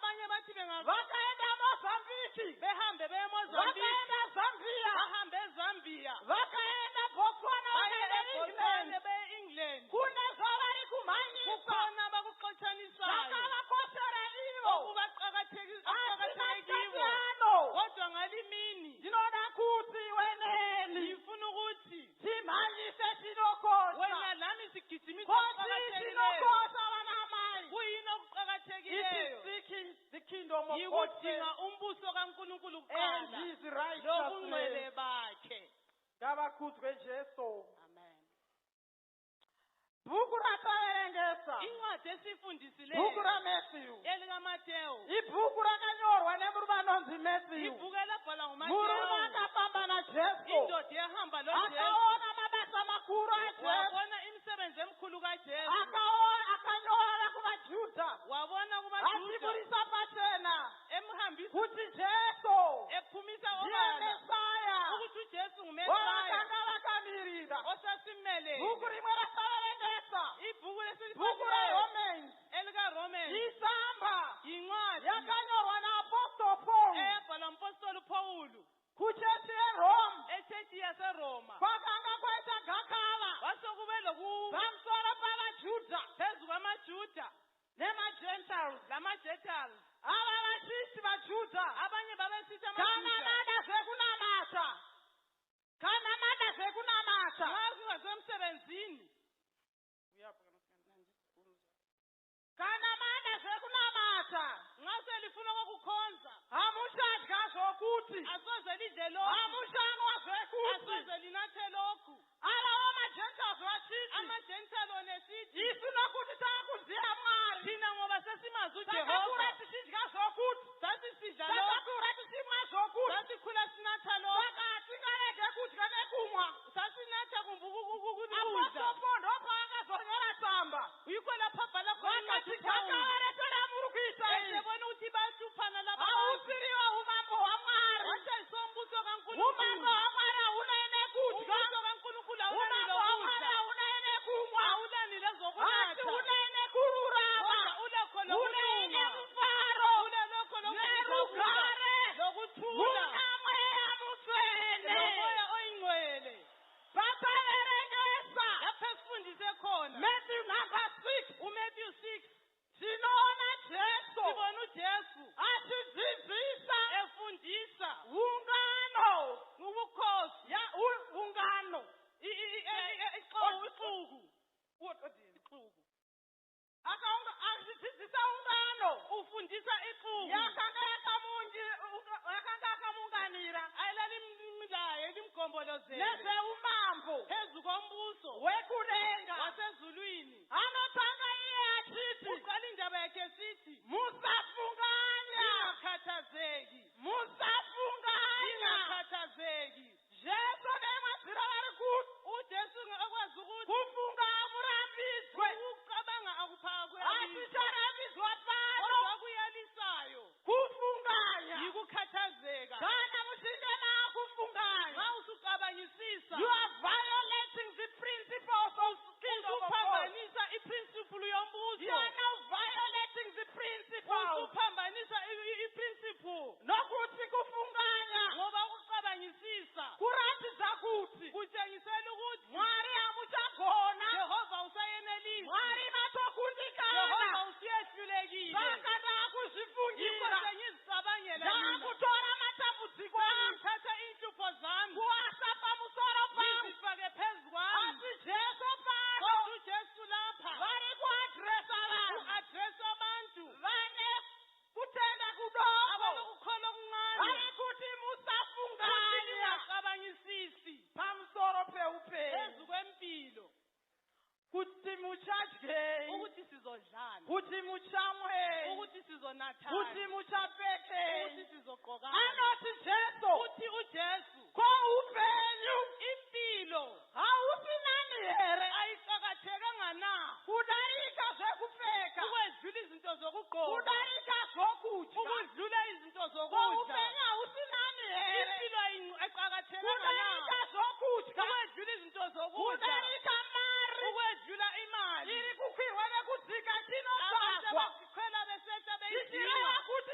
abanye bathi vakaenda Mozambique, behambe beye eMozambique, vakaenda Zambia, bahambe eZambia, vakaenda Botswana, baye vakaenda eBotswana England. beye England. Kune zvavari kumhanyisa Kukhona abakuxotsanisayo zvakavakoshera ivo. okubaqakathekile Asi kibo. ano Kodwa ngalimini ndinoda kuti weneni ngifuna ukuthi timhanyise tinokosha. wena lami sigijimise Kosi okuqakathekileyo. tinokosha vanamai. Kuyini It okuqakathekileyo? is seeking the kingdom of God Yikudinga umbuso kaNkulunkulu and kuqala his righteousness. lobungcwele bakhe. Ngavakudzwe Jesu. Amen. Bhuku rataverengesa, Incwadi esifundisileyo bhuku raMatthew, elikaMateyu, ibhuku rakanyorwa nemurume anonzi Matthew. ibhuku elabhalwa Murume nguMateyu, akafamba naJesu, indoda ehamba loJesu, akaona mabasa makuru aJesu, wabona imisebenzi emikhulu kaJesu, akanyora kuvaJudha, wabona kubaJuda achivurisa pachena emhambisa kuti Jesu ephumisa ndiye obala Mesaya ukuthi uJesu ngumesaya wavakanga vakamirira. osasimele. Bhuku rimwe rasaverengesa, Ibhuku bhuku lesilifundileyo raRomans, elikaRomans isamba yincwadi yakanyorwa naApostle Paul eyabhalwa umpostoli uPawulu kuchechi yeRome. echechi yaseRoma. Kwakanga kwaita gakava Kwasekube pamusoro pavaJudha phezu kwamaJuda nemaGentiles. lamaGentiles. Ava vachiti vaJudha Abanye babesithi kana amaJuda mada zvekunamata, kana mada zvekunamata, nxa kungasemsebenzini kana mada zvekunamata, nxa selifuna kokukhonza hamuchadya zvokuti, asoze lidle lokhu, hamuchanwa zvekuti. asoze linathe lokhu. Alava maGentiles vachiti AmaGentile onesithi isu nokuti takuziva Mwari thina ngoba sesimazi takakura uJehova tichidya zvokuti, sasisidla lokhu, takakura tichimwa zvokuti, sasikhula sinatha lokhu, saka tingarege kudya nekumwa. sasinatha kudla. Apostle Paul ndopaakazonyora tsamba Yikho lapho abhala khona vakati incwadi uPawulu. gakavaretora muri kuita izvi Esebona ukuthi bayahluphana laba bantu. hausiriwa umambo hwaMwari. Wathi ayisombuso Umambo kaNkulunkulu. hwaMwari haunene kudya, Umbuso kaNkulunkulu awulani umambo hwaMwari lokudla, haunene kumwa, awulani hati lezokunatha, unene kururama, kodwa ulakho unene lokulunga, mfaro, ulakho nerugare, lokuthula, unamweya muswene. lomoya oyingcwele. Vasaverengesa Lapho esifundise khona Matthew number 6, uMatthew 6 tinoona Jesu sibona uJesu achidzidzisa efundisa ungano ngobukhosi ya ungano ixuku, achidzidzisa ungano ufundisa ixuku yakanga yakamunganira ayelalimlaye limgombolozele nezveumambo phezu kombuso wekudenga. wasezulwini. Anotanga iye achiti Uqala indaba yakhe sithi musafunganya, ingakhathazeki, musafunganya. ingakhathazeki. Jesu nemazira vari kuti uJesu akwazi ukuthi kufunga amurambidzwe, ukucabanga akuphaka asi kuyalisa, charambidzwa pano kodwa kuyalisayo kufunganya. yikukhathazeka. Kana muchinge makufunganya, Nxa usucabangisisa you are violating the principles of kingdom of God. usuphambanisa iprinciple You yombuso, are now violating the principles. usuphambanisa iprinciple, Nokuthi kufunganya ngoba ukucabangisisa kuratidza kuti kutshengisela ukuthi Mwari hamuchagona, Jehova usayenelisi, Mwari Jehova matokundikana. usiyehlulekile. Saka Yikho ndakuzvifungira, sengizicabangela mina, ndakutora matambudziko angu ngithatha inhlupho zami kuwasa pamusoro pangu. ngizifake phezu kwami. Asi Jesu pano Kodwa uJesu lapha vari kuadresa vanhu u-address abantu vane kutenda kudoko, abanokukholwa okuncane vari kuti ukuthi musafunganya lingacabangisisi pamusoro peupenyu, phezu kwempilo, kuti muchadyei, ukuthi sizodlana, kuti muchamwei, ukuthi sizonathana, kuti muchapfekei. ukuthi sizogqokana. Anoti Jesu Uthi uJesu ko upenyu impilo hausinani here ayiqakathekanga na kudarika zvekupfeka, ukwedlula izinto zokugqoka, kudarika zvokudya. ukudlula izinto Ko zokudla. upenyu hausinani here Impilo ayiqakathekanga kudarika na zvokudya, ukwedlula izinto zokudla, kudarika mari ukwedlula imali. iri kukwirwa nekudzika Abantu tinotsvagwa. abazikhwela beseta Tichireva beyidinga, kuti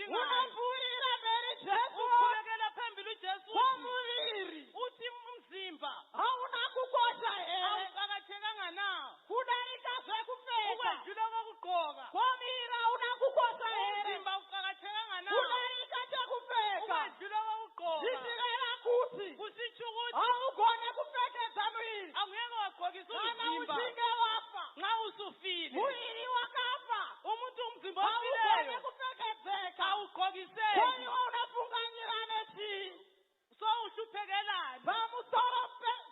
ngayo unamvuyira mberi Jesu uqhubekela phambili uJesu kwamuviri uthi umzimba hauna kukosha here awuqakathekanga na kudarika zvekupfeka ukwedlula kokugqoka kwamira unakukosha here umzimba awuqakathekanga na kudarika chekupfeka ukwedlula kokugqoka zvichireva kuti kusitsho ukuthi haugone kupfekedza muviri angeke wagqokisa kana umzimba uchinge wafa nxa usufile muviri wakafa umuntu umzimba haugone ofileyo kupfekedzeka awugqokiseki koniwa unafunganyira nechii so uhluphekelani pamusoro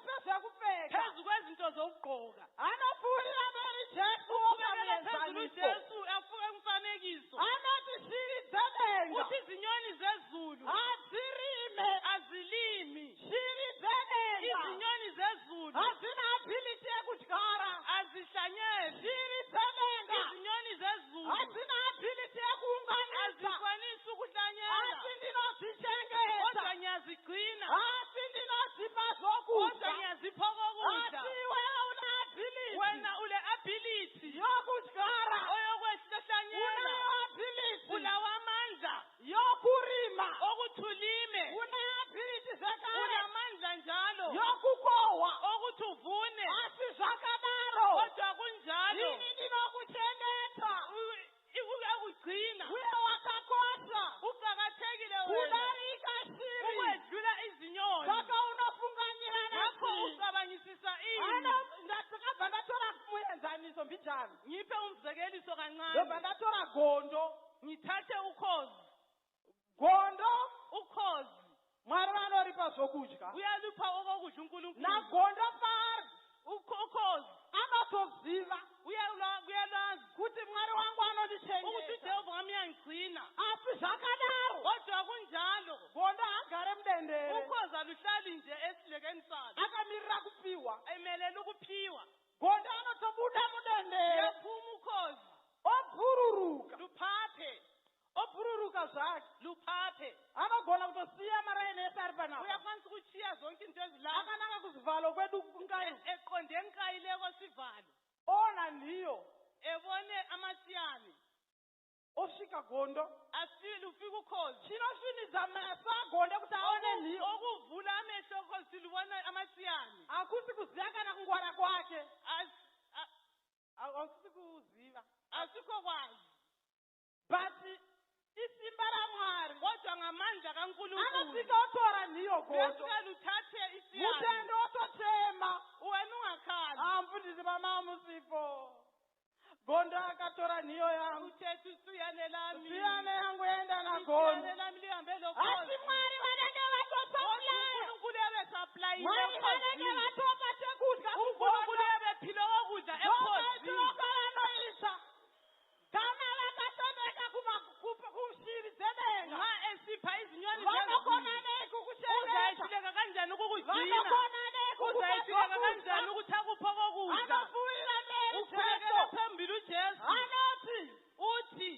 pezvekupfeka phezu kwezinto zokugqoka anopfuurira mberi Jesu uqhubekela phezulu okamuenzaniso uJesu afuke umfanekiso anoti shiri dzedenga uthi izinyoni zezulu hadzirime azilimi shiri dzedenga izinyoni zezulu hadzina ability yekudyara azihlanyeli shiri dzedenga izinyoni zezulu hadzina ability yekuunganisa azikwanisi ukuhlanyela asi ndinodzichengeta kodwa ngiyazigcina asi ndinodzipa kodwa zvokudya ngiyazipha kokudla asi wewe una ability wena ule ability yokudyara oyokwehlanyela unayo ability ulawo amandla yokurima okuthi ulime une ability zvekare unamandla njalo yokukohwa okuthi uvune asi zvakadaro kodwa kunjalo ini ndinokuchengeta uyakugcina uye wakakosha uqakathekile wena kudarika shiri ukwedlula izinyoni saka unofunganyira ngakho nasi ucabanyisisa ndakabva ndatora muenzaniso mbijana ngiphe umzekeliso ndobva kancane ndatora gondo ngithathe ukhozi ukhozi mwari vanoripa zvokudya uyalupha okokudla uNkulunkulu nagondo pari ukhozi anotoziva uyalazi kuti mwari wangu ukuthi anondichengeta uJehova wami uyangigcina asi zvakadaro kodwa kunjalo gondo agare mudendere ukhozi aluhlali nje esilekeni salo akamirira kupiwa emelele ukuphiwa gondo anotobuda mudendere yaphuma ukhozi obhururuka luphaphe obhururuka zvake luphaphe anogona kutosiya maraini ese ari panapa uyakwanisa ukuchiya zonke into ezilapha akanaka kuzivalo kwedu kunkayi eqonde enkayileko sivalo ona ndiyo ebone amasiyane osvika gondo asile ufika ukhozi chinosvinidza meso agonde kuti aone ndiyo okuvula amehlo okhozi silubona amasiyane hakusi kuziva kana kungwara kwake hakusi kuziva asikho kwazi but isimba ramwari kodwa ngamandla kaNkulunkulu anofika otora ndiyo gondo ufika luthathe isiyane mutende ototema wena ungakhali amfundisi vamamusipo gondo akatora nhiyo yangu uthethe isiyane lami siyane yangu enda na isiyane gondo lami lihambe asi lokhozi mwari vanenge vatosaplaya uNkulunkulu ebesaplayi mwari vanenge vatopa chekudya uNkulunkulu ebephile okudla ekhozini okanoisa kana vakatoneka kushiri dzedenga nxa esipha izinyoni vanokona nei kukuchengeta uzayihluleka kanjani ukukugcina vanokona nei uzayihluleka kanjani ukuthi akuphe kokudla anofuwira mberi uqhubekela Jesu phambili uJesu anoti uthi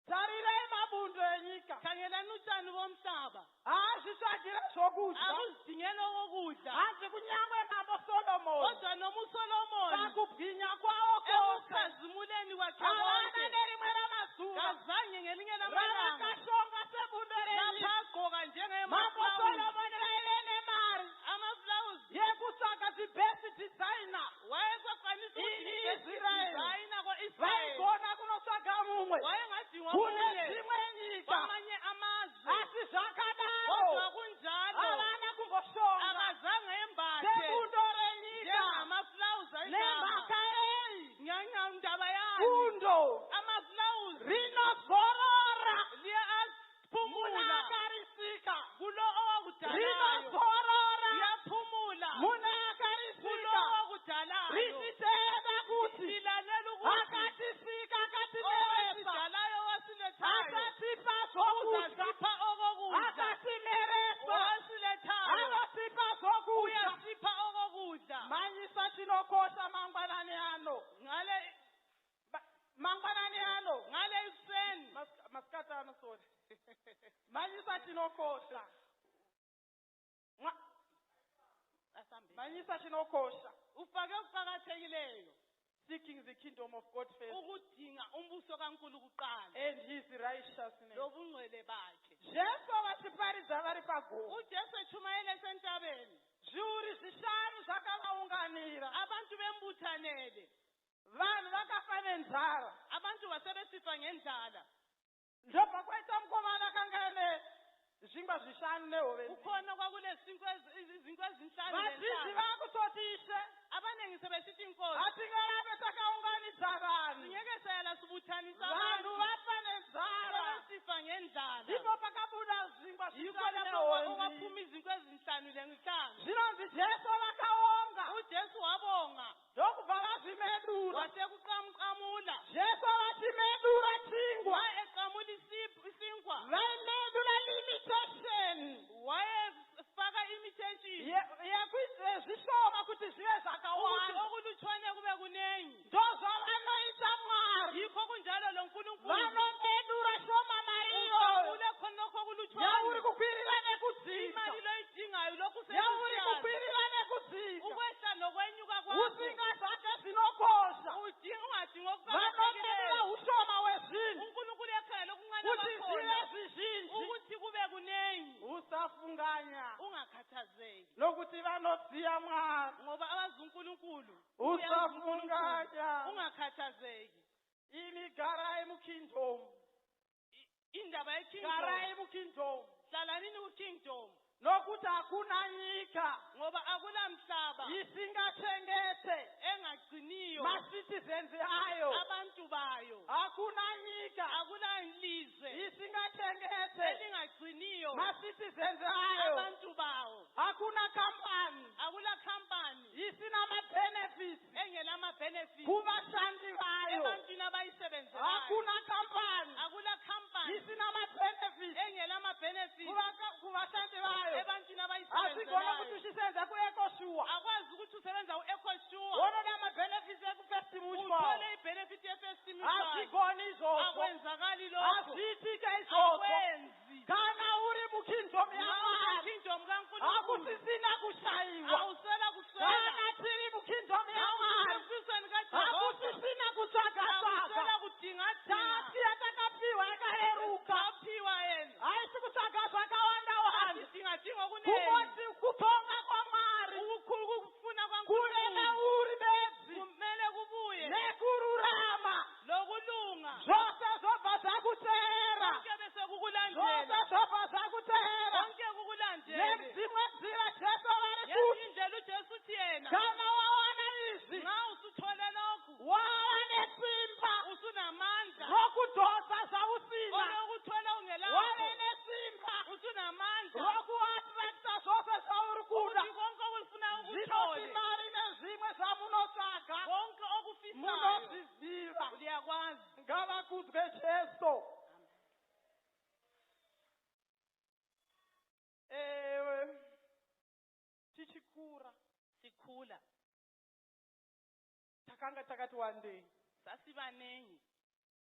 tarirei mabundo enyika khangelani utshani bomhlaba hazvitsvagire zvokudya akuzidingeli okokudla hanzi kunyangwe mambo solomoni kodwa noma uSolomoni pakubwinya kwawo kose ekukhazimuleni kwakhe havana konke nerimwe ramazuva kazange ngelinye lamalanga ravakashonga sebundo lapha renyika agqoka mambo njengemaflawuzi solomoni raive nemari amaflawuzi yekutsvaka dzibest designer wayesakwanisa ini Israeli ukudizayina kwa-Israyeli vaigona kunotsvaga mumwe wayengadingwa kune munye dzimwe nyika kwamanye amazwe asi zvakadaro kodwa kunjalo havana kumboshonga akazange embathe sebundo renyika njengamaflawuzi nemhaka ei ndaba yayo bundo amaflawuzi rinozorora liyaphumula munakarisika kulo owakudalayo rinozorora liyaphumula kulo munakarisika owakudalayo richiteva kuti lilalela ukuthi akatisika akatimeresa owasidalayo owasilethayo akatipa zvokudya uzasipha okokudla akatimeresa owasilethayo anosipa zvokudya uyasipha okokudla manyisa chinokosha mangwanani ano mangwanani ano ngale ekuseni masikati ano sorry manyisa chinokosha manyisa chinokosha ufake okuqakathekileyo seeking the kingdom of God first ukudinga umbuso kaNkulunkulu kuqala and his righteousness. lobungcwele bakhe. Jesu vachiparidza vari pagomo. uJesu echumayele esentabeni Zviuru zvishanu zvakavaunganira. abantu bembuthanele, Vanhu vakafa nenzara. abantu basebesifa ngendlala. Ndobva kwaita mukomana akanga ane zvingwa zvishanu nehove. kukhona kwakulesinkwa izinkwa ezinhlanu Vadzidzi zenhlama. vakutoti Ishe, abaningi sebesithi inkosi hatingarabe takaunganidza vanhu. singeke sayala sibuthanisa Vanhu abantu vafa nenzara. sebesifa ngendlala. Ndipo pakabuda zvingwa yikho zvishanu lapho nehondi. okwaphuma izinkwa ezinhlanu lenhlanu. Zvinonzi Jesu vakaonga. uJesu wabonga Ndokubva vazvimedura. wasekuqamqamula Jesu vachimedura chingwa. wayeqamula isinkwa Vaimedura limitation. wayefaka imitation Yekuite zvishoma kuti zvive ukuthi zvakawanda. okulutshwane kube kunengi. Ndozvavanoita Mwari. yikho kunjalo lo nkulunkulu Vanomedura shoma mari iyoyo. ule khonokho Yauri kulutshwane kukwirira nekudzika. imali loyidingayo lokhu Yauri usebenzisa kukwirira nekudzika. ukwehla nokwenyuka kwakho Usinga zvake zvinokosha. udinga ungadingi Vanomedura okuqakathekileyo. ushoma hwezvinhu unkulunkulu ekhaya lokuncane kuti bakhona zvive zvizhinji. ukuthi kube kunengi. Usafunganya ungakhathazeki nokuti vanodziya Mwari. ngoba abazi unkulunkulu Usafunganya. ungakhathazeki. Imi garai mukingdom. indaba yekingdom Garai mukingdom. hlalani kukingdom Nokuti hakuna nyika ngoba akulamhlaba isingachengete engagciniyo ma-citizens ayo. abantu bayo. Hakuna nyika akulalizwe isingachengete elingagciniyo ma-citizens ayo. abantu bawo. Hakuna kampani akula khampani isina ma-benefits engela ma-benefits kubashandi bayo. ebantwini abayisebenzelayo. Hakuna kampani akula khampani isina ma-benefits engela ma-benefits kubashandi bayo. ebantwini Asigona kuti abayisebenzelayo. uchisenza ku-EcoSure. akwazi ukuthi usebenza u-EcoSure Wonona ma-benefits ekufirst mutual. uthole i-benefit ye-First Mutual. Asigoni izvozvo. akwenzakali lokho. Azviitike izvozvo. akwenzi. Kana uri mukingdom yaMwari kingdom kaNkulunkulu hakusisina kushayiwa. awusela kuswela. Kana tiri mukingdom yaMwari embusweni kaJehova hakusisina kutsvaka-tsvaka. awusela kudingadinga. Tasi yatakapiwa yakareruka. taphiwa yena Haisi kutsvaka zvakawanda-wanda. sidingadinga okunengi. Kunoti kutonga kwaMwari ukufuna kuve kwaNkulunkulu neuri bedzi kumele kubuye nekururama. lokulunga. Zvose zvobva zvakutera. konke bese Zvose kukulandela. zvobva zvakutera. konke kukulandela. Nedzimwe nzira Jesu vari kuti yezindlela uJesu uthi yena kana wawana izvi nxa usuthole lokhu wava nesimba usunamandla rokudzosa zvausina. olokuthola ungelakho Wave nesimba usunamandla rokuatrakta zvose zvauri kuda. ukuthi konke okufuna Zvinoti ukuthole mari nezvimwe zvamunotsvaga konke okufisayo munozviziva. liyakwazi. Ngavakudzwe Jesu. Ewe tichikura sikhula takanga takati wandei. sasibanengi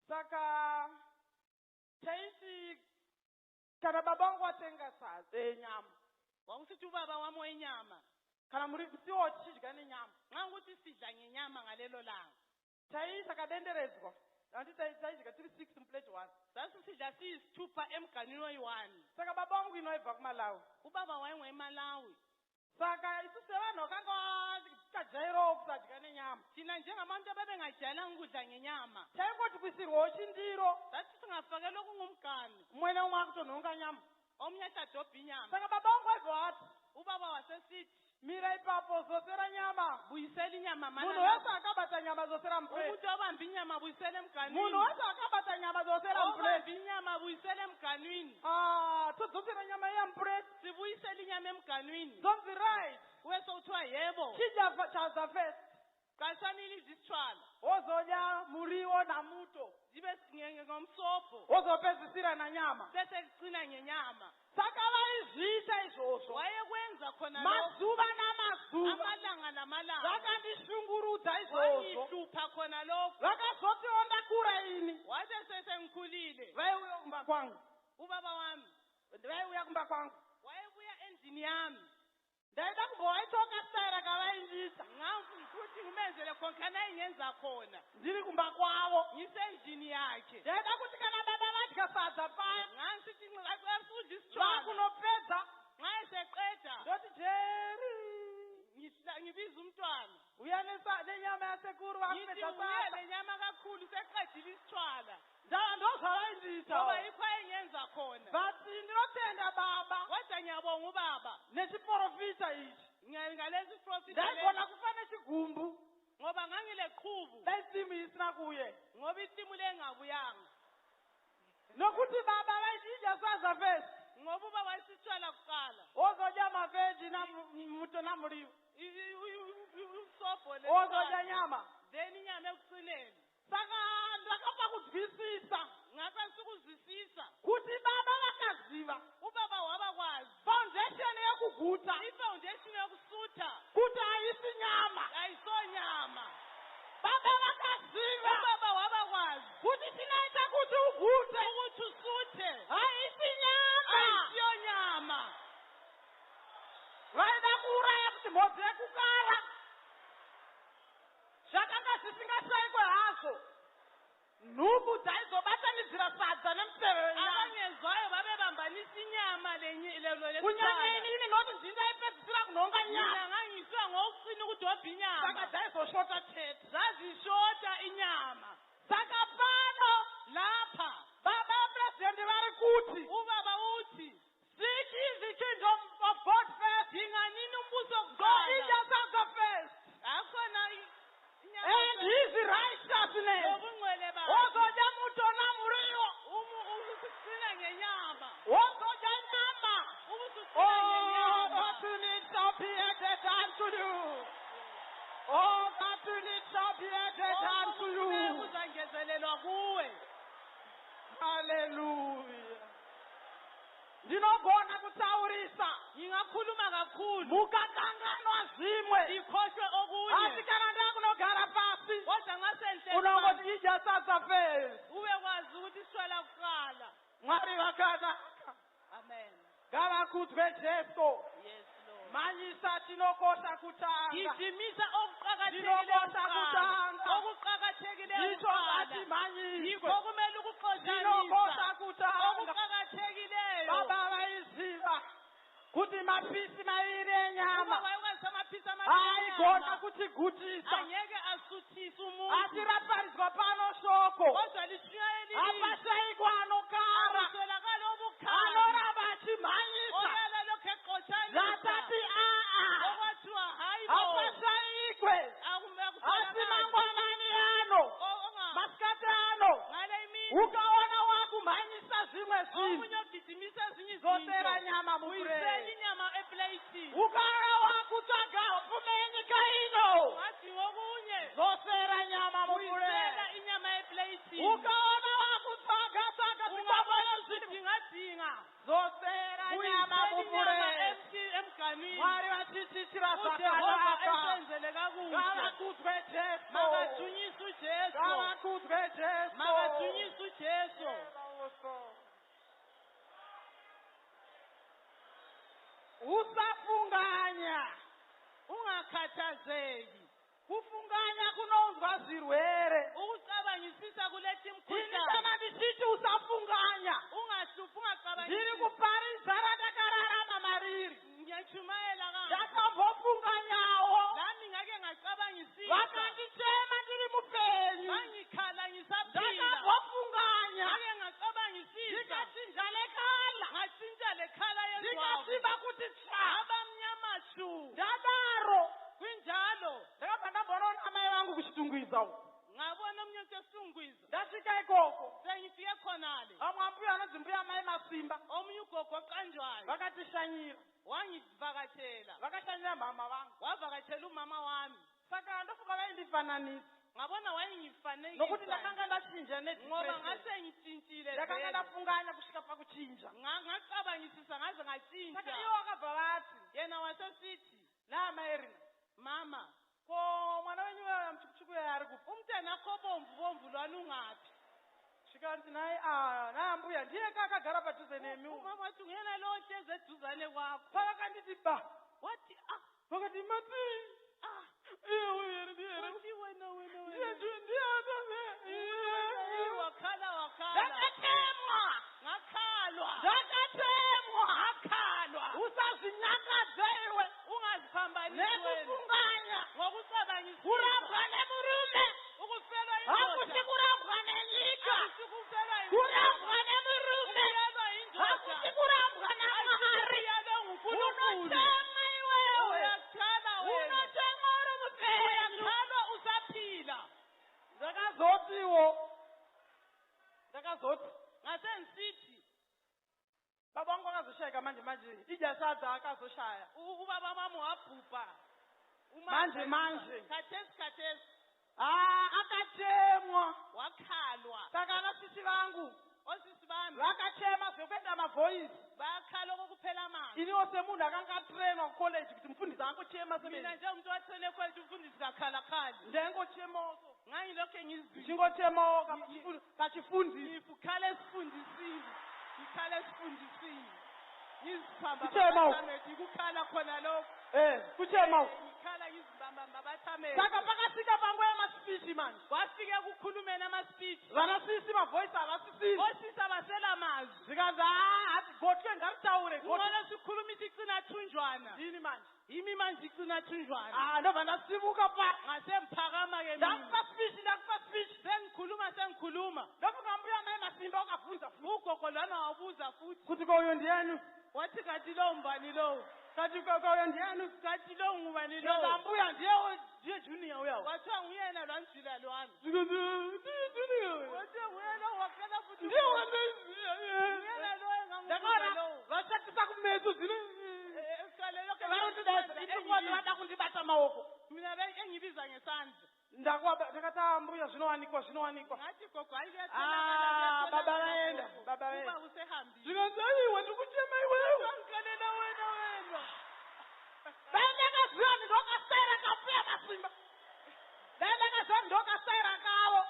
Saka taiti kana baba wangu atenga nyama wawusithi ubaba wami wenyama kana siwo tichidya nenyama nxa ukuthi sidla ngenyama ngalelo langa takadenderedzwa andi taidya tiri 6 muplate one. sasisidla siyisithupha emganwini oyi-1. Saka baba wangu inoibva kuMalawi. ubaba wayengwemalawi. Saka isu sevanhu vakanga vakajairawo kusadya nenyama thina njengabantu ababengajayelanga ukudla ngenyama taingoti kuisirwawo chindiro sathi singafakelwa kungumganu umwe neumwe akutonhonga nyama. omunye atadobha inyama. Saka baba wangu aibva wati ubaba wasesithi mira ipapo zosera nyama. buyisela inyama Munhu malala. wese akabata nyama zosera mupureti. umuntu obamba inyama buyisela Munhu emganwini. wese akabata nyama zosera obamba mupureti. inyama buyisela emganwini. Todzosera nyama iya mupureti. sibuyisela inyama emganwini. Zonzi right. wese uthiwa yebo Chidya chaza first. qashanile izisithwala Wozodya muriwo namuto. zibe ngomsobho Wozopedzisira na nyama. bese kucina ngenyama. Saka vaizviita izvozvo. wayekwenza khona lokho Mazuva namazuva. amalanga namalanga. Zvakandishungurudza izvozvo. wangihlupha khona lokho. Vakazoti ondakura ini. wathi sesengikhulile Vaiuya kumba kwangu. ubaba wami Vaiuya kumba kwangu. wayebuya endlini yami ndaida kumbovaitoka staira kavaindisa Kuti ngimenzele khona kana ingenza khona. ndiri kumba kwavo. Ngisendlini yakhe. ndaida kuti kana baba vadya sadza paya Ngasithi ngisafunda isitshwala. vakunopedza Nxa eseqeda ndoti Jerry ngibiza umntwana. uya nenyama yasekuru Ngithi vakupedza uye sadza lenyama kakhulu seqedile isitshwala. ndava ndozvavaindisa Ngoba yikho ayengenza khona. but ndinotenda baba Kodwa ngiyabonga ubaba. nechiprofita ichi Ngalesi profit ndaigona kufa nechigumbu ngoba ngangileqhubu. dai timu isina kuye Ngoba itimu lengabuyanga. nokuti baba vaidya sadza first Ngoba ubaba wasitshwala kuqala. ozodya maveji muto namuriwo Usobho ozodya nyama then inyama ekucineni. saka ndakapa kunzwisisa Ngapha sikuzwisisa. kuti baba vakaziva Ubaba wabakwazi. foundation yekuguta I-foundation yokusutha kuti haisi nyama ayisonyama. baba vakaziva Ubaba wabakwazi kuti chinoita kuti ugute ukuthi usuthe haisi nyama ayisiyonyama. vaida kuuraya kuti mhodzi yekukara zvakanga zvisingashaikwe hazvo nhumbu dzaizobatanidzira sadza nemuseve wenyama Abangezwayo babebambanisa inyama kunyanya inini noti ndindaipedzisira kunhonga nyama Mina ngangisuka ngokucina ukudobha saka inyama. dzaizoshota tete Zazishota inyama. saka pano Lapha baba vapurezidendi vari kuti ubaba uthi seek ye the kingdom of God first, dinganini umbuso go eat kuqala. your sadza first, Akhona and his righteousness obungcwele bakhe. ozodya muto namuriwo Ubusucina ngenyama. ozodya nyama. Ubusucina Oh, ngenyama. that will it shall be added unto you. Oh, that will it shall be added unto you. Uzangezelelwa kuwe. Hallelujah. Ndinogona kutaurisa Ngingakhuluma kakhulu. mukakanganwa zvimwe Ikhohlwe asi okunye. kana ndakunogara pasi Kodwa ngasenhle unongoti idya sadza first. ube kwazi ukuthi iswela kuqala. Mwari vakanaka Amen. ngavakudzwe Jesu. Yes Lord. Manyisa tinokosha kutanga Gijimisa Ndinokosha okuqhakathekileyo kutanga. okuqhakathekileyo nditsho ngati manyiswe yikho kumele tinokosha ukuxoshanisa kutanga okuqhakathekileyo. baba vaiziva kuti mapisi mairi enyama Wayekwazi amaphisi haigona amancane kutigutisa angeke asuthise asi umuntu. raparidzwa pano shoko Kodwa lishunyayeli hapashayikwa anokara akuswelakala obukhali anoramba achimhanyisa oyala lokhu eqotshanisa zatati aa okwathiwa hayi bo hapashayikwe asi akuswelakala mangwanani ano masikati ano ngale imini ukaona wakumhanyisa zvimwe zvinhu omunye ogijimisa ezinye zosera izinto nyama uyisela mupurei inyama eplatini ukaona wakutsvaga pfume yenyika ino ngathi ngokunye zosera nyama mupurei uyisela inyama eplatini ukaona wakutsvaga tsvaga ungabona zvikabona zvinhu zidingadinga zosera nyama uyisela inyama mupurei emganwini mwari vachichichira uJehova zvakanaka esenzele kakuhle ngavakudzwe Jesu makajunyisa uJesu ngavakudzwe Jesu makajunyisa uJesu. usafunganya Ungakhathazeki. kufunganya kunounzwa zvirwere Ukucabangisisa kuletha ini imikhuhlane. kana ndichiti usafunganya Ungahluphi ndiri ungacabangisisi. kuparidza radakararama mariri Ngiyachumayela kanje. ndakambofunganyawo Nami ngake ngacabangisisa. vakandichema ndiri mupenyu Ngangikhala ngisaphila. ndakambofunganya Ngake ngacabangisisa. ndikachinja lekhala Ngatshintsha lekhala yendwabu. ndikasiba kuti tsva Abamnyama chu. ndadaro Kunjalo ndakabva ndambonaona amai vangu kuchitungwiza uku ngabona omunye usesungwiza. ndasvika ikoko Sengifike khonale. vamwe ambuya anonzi mbuya mai masimba Omunye ugogo oqanjwayo vakatishanyira wangivakatshela. vakashanyira mhama vangu Wavakatshela umama wami. saka ndofunga vaindifananisa Ngabona wayengifanekisa. nokuti ndakanga ndachinja ngoba nedepression ngase ngitshintshile ndakanga vele. ndafunganya kusvika pakuchinja Ngacabangisisa ngaze saka ngatshintsha. iwo vakabva vati Yena wasesithi, naamairina mama, ko mwana wenyu uya muchukuchuku uya ari kupa umntana akho bomvu lwani ungaphi? svika nditi naye naambuya ndiye ka akagara padhuze nemi Umama wathi nguyena lo ohlezi eduzane kwakho. pavakanditi ba wathi Wakati mati. wathi wena wakhala Ndakatemwa. ngakhalwa Usazinyakaze iwe. ungaziphambanisi wena Nekufunganya. ngokucabangisa Kurambwa nemurume. ukufelwa Akuthi indoda kurambwa nenyika. ukufelwa Kurambwa nemurume. ukuyelwa indoda Akuthi kurambwa namahari. uyelwa ngunkulunkulu Unothenga iwewe. uyakhala wena Unothenga uri mupenyu. uyakhalwa usaphila Ndakazoti. ngase ngisithi Baba wangu akazoshayeka manje. Ijasadza akazoshaya. ubaba wami wabhubha Manje. khathesi Akatemwa. wakhalwa Sakana sisi vangu. osisi bami Vakachema zvokuenda amavoice. bakhala okokuphela amazwi Iniwo semunhu akangatrainwa kucollege kuti mufundisi angochema mina semene. njengomuntu wathene kwethu umfundisi kakhalakhala Ndengochemawo. ngangilokhe ngizwile Chingochemawo kachifundisi. ngikhala esifundisini ngizihamba Kuchema. bathameti kukhala khona lokho Kuchemawo. ngikhala ngizibambamba bathameti Saka pakasika panguva yemaspeech manje. kwafike kukhulumeni ama-speech Vanasisi mavoice havasisisi. osisi abasela mazwi Zikazi hati gotwe ngaritaure. ungona sikhulumisa icinathunjwana Yini manje? yimi manje icinathunjwana Ndobva ndasimuka pa. ngasemphakama-ke mina Ndakupa speech. sengikhuluma Ndovuka mbuya naye masimba ukabvunza futhi. ugogo lwana wabuza futhi Kuti koyo ndiyenu. wathi kati lowo mbani lowo Kati koyo ndiyenu. kati lowo ngubani Ndoza lowo mbuya ndiye junior uyawo. wathiwa nguyena lwanjila lwami Zikazi ndiye junior. wathiwa nguyena wakhala futhi Ndiye wandayiziya. nguyena lowo engangubuza Ndakona lowo vashatisa kumeso zine. ekuqalelokhe Vanoti vada kundibata maoko. mina engibiza ngesandla Ndakata mbuya zvinowanikwa. ngathi gogo hayi Baba vaenda. uba usehambile Zikazi aiwe ndikuchema iwewe. angikalela wena Ndandakaziva ndokasera kabuya masimba. Ndandakaziva ndokasera kawo.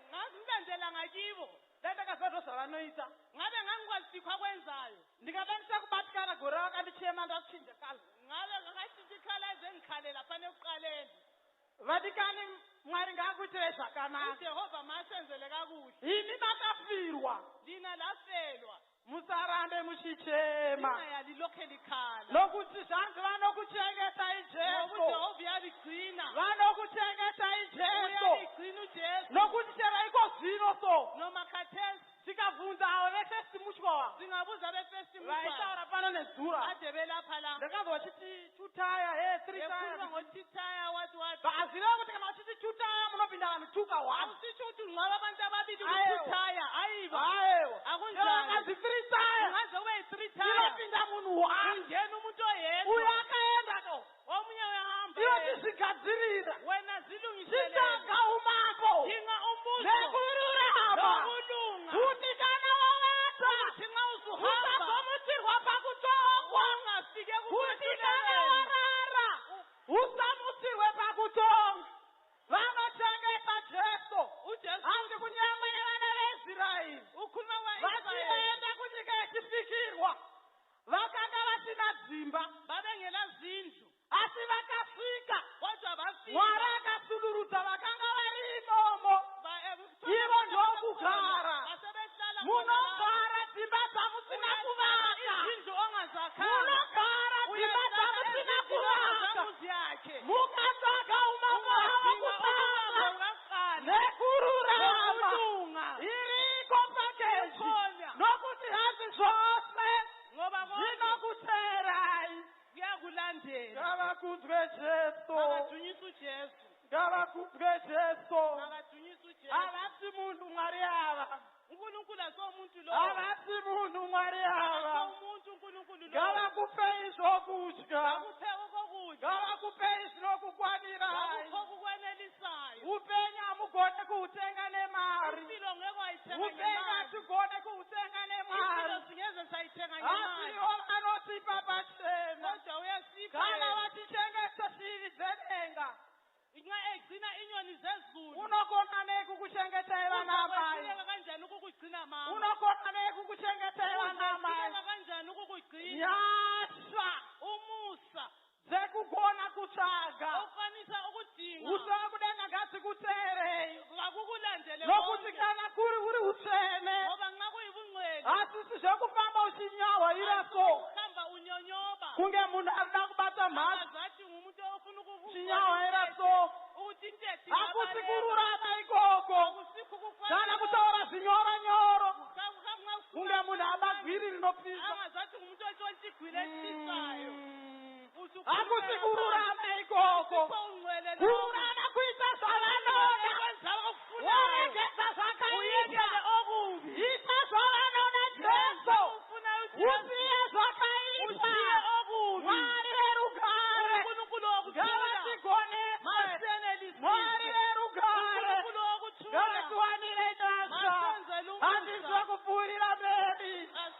ngazindandlela ngakibo Ndandakaziva ndozvavanoita. ngabe ngangikwazi sikho akwenzayo Ndikada ndisakubatikana gore vakandichema ndachinja kala. ngabe ngakathi sikhalaze ngikhalela pane ekuqaleni Vatikani Mwari ngaakuitirei zvakanaka. uJehova masenzele kakuhle Imi makafirwa. lina lafelwa Musarambe muchichema. lingayali lokhe likhala Nokuti zvanzi vanokuchengetai Jesu. uJehova uyaligcina Vanokuchengetai Jesu. uyaligcina uJesu Nokuti chero iko zvino so. noma khathesi Tikabvunza avo vefesti mutywa. singabuza befesti Vaitaura pano nezura. ade belapha la Ndakazwa vachiti 2 tire, 3 ekhuluma tire. ngothithaya wathi Baziva kuti kana vachiti 2 tire munopinda vanhu 2 ka 1. akusitsho ukuthi ungcwaba abantu ababili Ayiwa. kuthithaya ayiba Hayiwa. akunjani Akazi 3 tire. ungaze ube yi-3 tire Inopinda munhu 1. ungena umuntu oyedwa Uyo akaenda to. omunye uyahamba Inoti zvigadzirira. wena zilungiselele Chitsvaga umambo. dinga umbuso Nekururama. nokulunga Kuti kana wavata. ukuthi nxa usuhamba Usazomutirwa pakutongwa. ungafike Kuti kana warara. Usamutirwe pakutonga. Vanochengeta Jesu. ujesu Handi kunyangwe nevana veIsraeri. ukhuluma kwaIsrayeli Vachienda kunyika yechifikirwa. Vakanga vasina dzimba. babengela zindlu Asi vakasvika. kodwa bafika Mwari akasunurudza vakanga vari imomo. Ivo ndokugara. basebehlala Munogara dzimba dzamusina kuvaka. izindlu ongazakhanga Munogara dzimba dzamusina kuvaka. zamuzi yakhe Mukatsvaga umambo havo kutanga. Nekururama. nokulunga Iriko pakeji. Ikhona. Nokuti hazi zvose ngoba konke zvinokuteerai. kuyakulandela Ngavakudzwe Jesu. makadunyisa ujesu Ngavakudzwe Jesu. makadunyisa ujesu Havasi munhu Mwari ava. unkulunkulu asomuntu lo Havasi munhu Mwari ava. asomuntu unkulunkulu lo Ngavakupei zvokudya. akuphe okokudla Ngavakupei zvinokukwanirai. akuphe okukwenelisayo Upenyu hamugone kuhutenga nemari. impilo ngeke wayithenga Upenyu ngemali hatigone kuhutenga nemari. impilo singeze sayithenga ngemali Asiwo vanotipa pachena. kodwa uyasipha Kana yena. vachichengeta shiri dzedenga. nxa egcina inyoni zezulu Unokona nei kukuchengetai vana mai. Uzakwesiyeka kanjani ukukugcina mama Unokona nei kukuchengetai asisi zvekufamba uchinyawa iraso Hamba unyonyoba. kunge munhu arida kubata mhasi Akazathi ngumuntu ofuna chinyawa iraso Utintete. hakusi kururama ikoko kana kutaura zvinyoronyoro kunge munhu aba gwiri rinopisa Angazathi ngumuntu otshontshigwile esisayo. hakusi kururama ikoko kururama kuita zvavanona woregedza zvakaipa okubi. ita zvavanona jesu Ufuna usiye zvakaipa mwari verugare uNkulunkulu wokuthula. ngavatigone mwari verugare uNkulunkulu wokuthula. ngavatiwanire nyasha Masenzele umusa. handizwe kupfuurira mberi